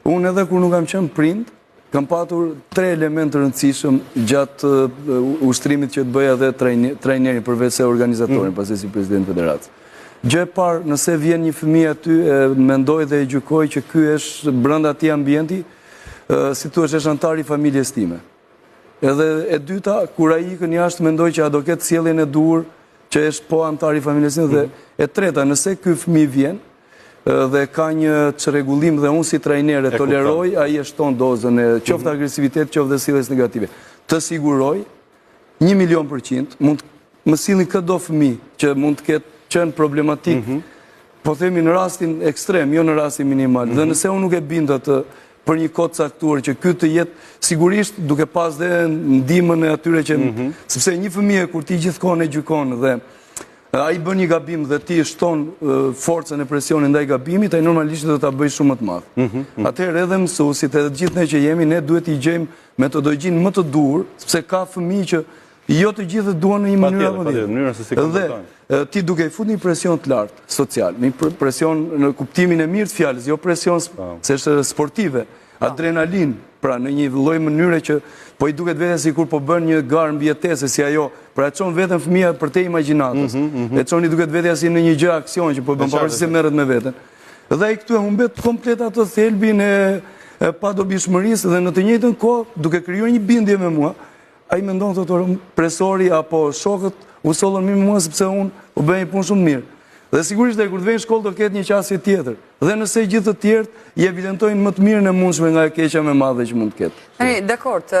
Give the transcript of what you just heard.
Unë edhe kur nuk kam qenë prind, kam patur 3 elementë të rëndësishëm gjatë ushtrimit që të bëja dhe trajneri përveç se organizatorin, pasi si president federatës. Gjë e parë, nëse vjen një fëmijë aty, mendoj dhe e gjykoj që ky është brenda atij ambienti, si thua është antar i familjes time. Edhe e dyta, kur ai ikën jashtë, mendoj që a do ketë sjelljen e duhur që është po antar i familjes time, dhe e treta, nëse ky fëmijë vjen dhe ka një çrregullim dhe unë si trajner e toleroj, ai e shton dozën e qoftë agresivitet, qoftë dhe sjelljes negative. Të siguroj 1.000.000%, mund më sillni çdo fëmijë që mund të ketë qenë problematik, po themi në rastin ekstrem, jo në rastin minimal. Dhe nëse unë nuk e bind atë për një kohë caktuar që ky të jetë sigurisht duke pas dhe ndihmën e atyre që sepse një fëmijë kur ti gjithkohon e gjykon dhe ai bën një gabim dhe ti shton forcën e presionin ndaj gabimit, ai normalisht do ta bëj shumë më të madh. Atëherë edhe mësuesit, edhe të gjithë ne që jemi, ne duhet i gjejmë metodologjinë më të duhur, sepse ka fëmijë që jo të gjithë duan në një mënyrë apo tjetër. Dhe ti duke i futur një presion të lartë social, një presion në kuptimin e mirë të fjalës, jo presion se është sportive, adrenalin, pra në një lloj mënyre që po i duket vetë sikur po bën një garë mbijetese si ajo, pra e çon veten fëmia për te imagjinatës. E çon i duket vetja si në një gjë aksion që po bën pavarësisht se merret me veten. Dhe ai këtu e humbet komplet atë thelbin e padobishmërisë dhe në të njëjtën kohë duke krijuar një bindje me mua, ai mendon thotë presori apo shokët u sollën me mua sepse unë u bëj një punë shumë mirë. Dhe sigurisht dhe kur të vejnë shkollë do ketë një qasje tjetër. Dhe nëse gjithë të tjerët i evidentojnë më të mirën e mundshme nga e keqja më e madhe që mund të ketë. Dakord.